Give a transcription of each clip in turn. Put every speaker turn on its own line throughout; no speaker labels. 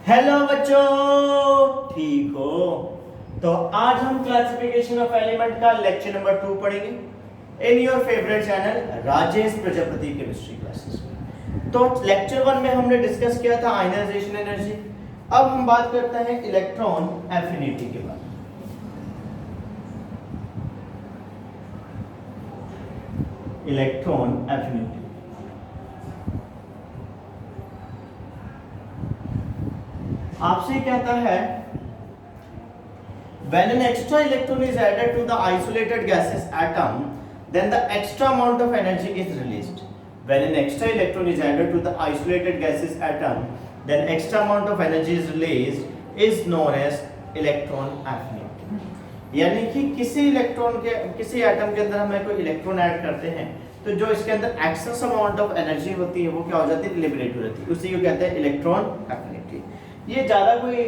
Hello बच्चों, ठीक हो? तो आज हम क्लासिफिकेशन ऑफ एलिमेंट का लेक्चर नंबर 2 पढ़ेंगे in your favourite channel Rajesh Prajapati chemistry classes में। तो लेक्चर 1 में हमने डिस्कस किया था आयनाइजेशन एनर्जी। अब हम बात करते हैं इलेक्ट्रॉन एफिनिटी के बारे में। इलेक्ट्रॉन एफिनिटी आपसे कहता है when an extra electron is added to the isolated gases atom, then the extra amount of energy is released. When an extra electron is added to the isolated gases atom, then extra amount of energy is released is known as electron affinity. यानी कि किसी atom के अंदर हम कोई electron add करते हैं तो जो इसके अंदर एक्सेस अमाउंट ऑफ एनर्जी होती है वो क्या हो जाती है, लिबरेट हो जाती है। उसी को कहते हैं इलेक्ट्रॉन एफिनिटी। ये ज्यादा कोई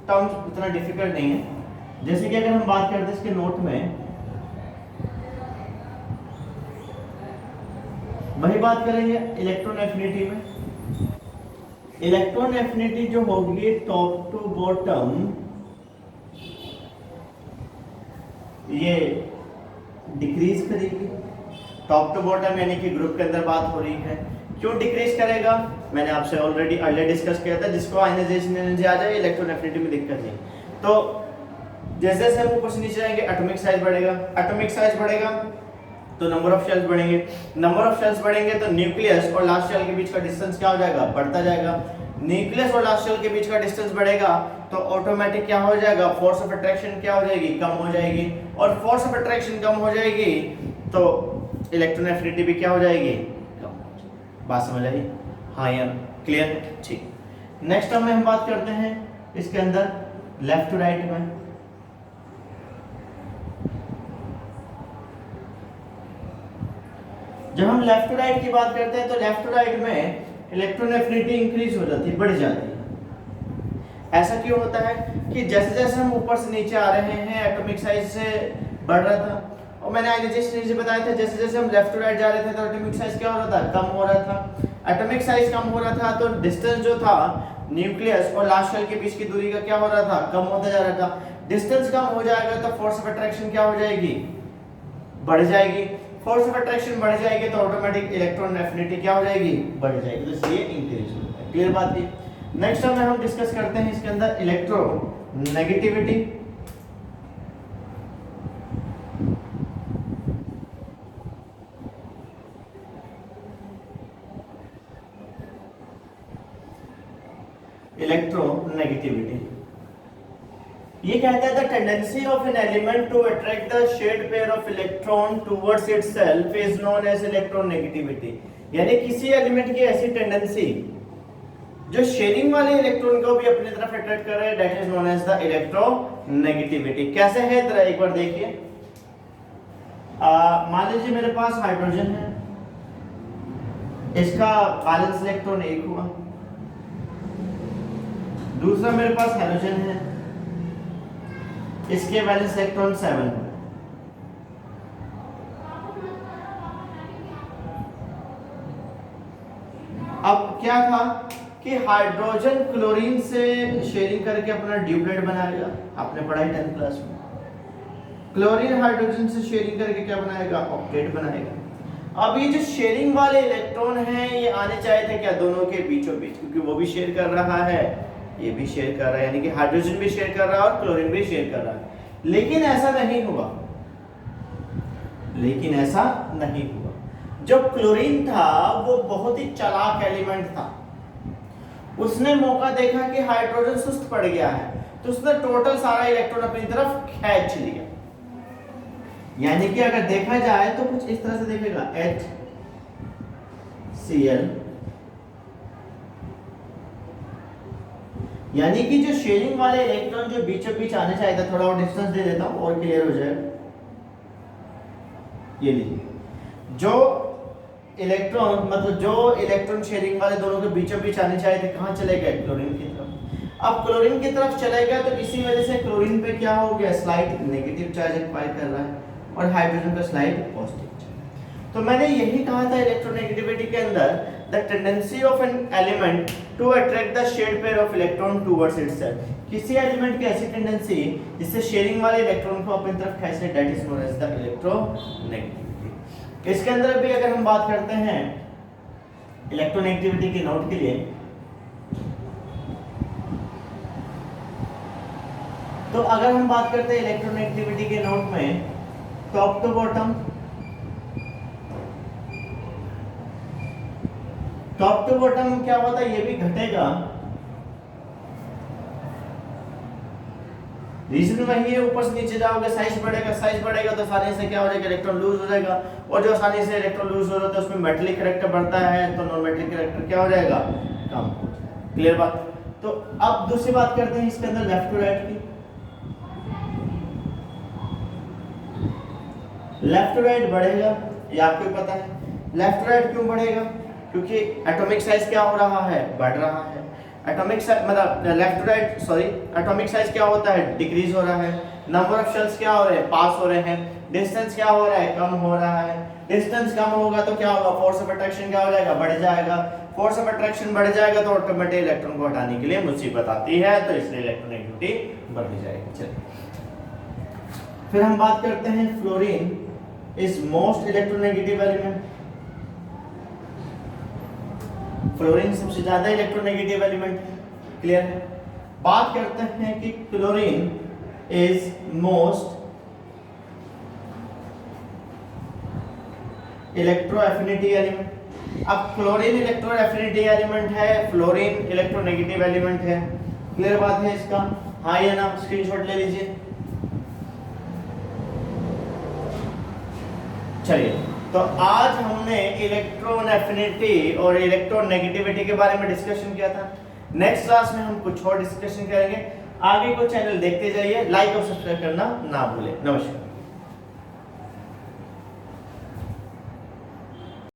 टर्म इतना डिफिकल्ट नहीं है। जैसे कि अगर हम बात करते हैं इसके नोट में, वही बात करेंगे इलेक्ट्रॉन एफिनिटी में। इलेक्ट्रॉन एफिनिटी जो होगी टॉप टू बॉटम, ये डिक्रीज करेगी। टॉप टू बॉटम यानी कि ग्रुप के अंदर बात हो रही है। क्यों डिक्रीज करेगा? मैंने आपसे ऑलरेडी अर्लियर डिस्कस किया था। जिसको आयनाइजेशन एनर्जी आ जाए इलेक्ट्रॉन एफिनिटी में दिक्कत नहीं। तो जैसे जैसे हम ऊपर से नीचे जाएंगे एटॉमिक साइज बढ़ेगा। एटॉमिक साइज बढ़ेगा तो नंबर ऑफ शेल्स बढ़ेंगे। नंबर ऑफ शेल्स बढ़ेंगे तो न्यूक्लियस और लास्ट शेल के बीच का डिस्टेंस क्या हो जाएगा, बढ़ता जाएगा। न्यूक्लियस और लास्ट शेल के बीच का डिस्टेंस बढ़ेगा तो ऑटोमेटिक क्या हो जाएगा, फोर्स ऑफ अट्रैक्शन क्या हो जाएगी, कम हो जाएगी। और फोर्स ऑफ अट्रैक्शन कम हो जाएगी तो इलेक्ट्रॉन एफिनिटी भी क्या हो जाएगी, कम हो जाएगी। बात समझ आई? हाँ यार, क्लियर? ठीक। नेक्स्ट में हम बात करते हैं इसके अंदर लेफ्ट टू राइट में। जब हम लेफ्ट टू राइट की बात करते हैं तो लेफ्ट टू राइट में इलेक्ट्रॉन एफिनिटी इंक्रीज हो जाती है, बढ़ जाती है। ऐसा क्यों होता है कि जैसे जैसे हम ऊपर से नीचे आ रहे हैं एटॉमिक साइज से बढ़ रहा था, और मैंने आयनाइजेशन एनर्जी बताया था जैसे जैसे हम लेफ्ट टू राइट जा रहे थे तो एटॉमिक साइज क्या हो रहा था, कम हो रहा था। एटॉमिक साइज कम हो रहा था तो डिस्टेंस जो था न्यूक्लियस और लास्ट शेल के बीच की दूरी का क्या हो रहा था, कम होता जा रहा था। डिस्टेंस कम हो जाएगा तो फोर्स ऑफ अट्रैक्शन क्या हो जाएगी, बढ़ जाएगी। फोर्स ऑफ अट्रैक्शन बढ़ जाएगी तो ऑटोमेटिक इलेक्ट्रॉन एफिनिटी क्या हो जाएगी, बढ़ जाएगी। तो इसलिए इंक्रीज होता है। क्लियर बात है? नेक्स्ट हम डिस्कस करते हैं इसके अंदर इलेक्ट्रोनेगेटिविटी। इलेक्ट्रोनेगेटिविटी ये कहता है the tendency of an element to attract the shared pair of electron towards itself is known as electronegativity. यानी किसी एलिमेंट की ऐसी टेंडेंसी जो शेयरिंग वाले इलेक्ट्रॉन को भी अपनी तरफ अट्रैक्ट कर रहा है, that is known as the electronegativity. कैसे है जरा एक बार देखिए। मान लीजिए मेरे पास हाइड्रोजन है, इसका बैलेंस इलेक्ट्रॉन 1 हुआ। दूसरा मेरे पास हैलोजन है, इसके वैलेंस इलेक्ट्रॉन 7 है। अब क्या था कि हाइड्रोजन क्लोरीन से शेयरिंग करके अपना ड्यूप्लेट बनाएगा। आपने पढ़ा है 10th क्लास में। क्लोरीन हाइड्रोजन से शेयरिंग करके क्या बनाएगा, ऑक्टेट बनाएगा। अब ये जो शेयरिंग वाले इलेक्ट्रॉन हैं ये आने चाहिए थे क्या, दोनों के बीचों बीच, क्योंकि वो भी शेयर कर रहा है, ये भी शेयर कर रहा है, यानी कि हाइड्रोजन भी शेयर कर रहा है और क्लोरीन भी शेयर कर रहा है। लेकिन ऐसा नहीं हुआ। जो क्लोरीन था वो बहुत ही चालाक एलिमेंट था। उसने मौका देखा कि हाइड्रोजन सुस्त पड़ गया है तो उसने टोटल सारा इलेक्ट्रॉन अपनी तरफ खींच लिया। यानी कि अगर देखा जाए तो कुछ इस तरह से देखेगा, HCl, यानी कि जो शेयरिंग वाले इलेक्ट्रॉन जो बीचों बीच आने चाहिए था, थोड़ा और डिस्टेंस दे देता हूं और क्लियर हो जाए। ये लीजिए, जो इलेक्ट्रॉन शेयरिंग वाले दोनों के बीचों बीच आने चाहिए थे, कहां चले गए, क्लोरीन की तरफ। अब क्लोरीन की तरफ चले गए तो इसी वजह से क्लोरीन पे क्या हो गया, स्लाइड नेगेटिव चार्ज एक्वायर कर रहा है और हाइड्रोजन का स्लाइड पॉजिटिव चार्ज। तो मैंने यही कहा था इलेक्ट्रोनेगेटिविटी के अंदर the tendency of an element to attract the shared pair of electron towards itself. किसी एलिमेंट की ऐसी टेंडेंसी जिससे शेयरिंग वाले इलेक्ट्रॉन को अपनी तरफ खींचे, that is known as the electronegativity. इसके अंदर भी अगर हम बात करते हैं इलेक्ट्रोनेगेटिविटी के नोट के लिए, तो अगर हम बात करते हैं इलेक्ट्रोनेगेटिविटी के नोट में top to bottom, top to bottom क्या होता है, ये भी घटेगा। रीजन वही है, ऊपर से नीचे जाओगे साइज बढ़ेगा तो आसानी से क्या हो जाएगा, इलेक्ट्रॉन लूज हो जाएगा, और जो आसानी से इलेक्ट्रॉन लूज हो जाता है उसमें मेटलिक कैरेक्टर बढ़ता है, तो नॉन मेटलिक कैरेक्टर क्या हो जाएगा, कम। क्लियर बात। तो अब दूसरी बात करते हैं इसके अंदर लेफ्ट टू राइट की। लेफ्ट टू राइट बढ़ेगा, ये आपको पता है। लेफ्ट टू राइट क्यों बढ़ेगा, क्योंकि एटॉमिक साइज क्या हो रहा है, बढ़ रहा है। एटॉमिक साइज मतलब left to right sorry atomic size क्या होता है, डिक्रीज हो रहा है। नंबर ऑफ शेल्स क्या हो रहे हैं, पास हो रहे हैं। डिस्टेंस क्या हो रहा है, कम हो रहा है। डिस्टेंस कम होगा तो क्या होगा, फोर्स ऑफ अट्रैक्शन क्या हो जाएगा, बढ़ जाएगा। फोर्स ऑफ अट्रैक्शन बढ़ जाएगा तो ऑटोमेटिक इलेक्ट्रॉन को हटाने के लिए मुसीबत आती है, तो इसलिए इलेक्ट्रोनेगेटिविटी बढ़ जाएगी। चलिए फिर हम बात करते हैं fluorine is most electronegative element. Fluorine सबसे ज्यादा इलेक्ट्रोनेगेटिव एलिमेंट। क्लियर है। बात करते हैं कि chlorine is most electro affinity element. अब क्लोरीन इलेक्ट्रो एफिनिटी एलिमेंट है, फ्लोरीन इलेक्ट्रोनेगेटिव एलिमेंट है। क्लियर बात है इसका, हाँ या ना, स्क्रीनशॉट ले लीजिए। चलिए, तो आज हमने इलेक्ट्रॉन एफिनिटी और इलेक्ट्रॉन नेगेटिविटी के बारे में डिस्कशन किया था। नेक्स्ट क्लास में हम कुछ और डिस्कशन करेंगे। आगे को चैनल देखते जाइए, लाइक और सब्सक्राइब करना ना भूलें। नमस्कार।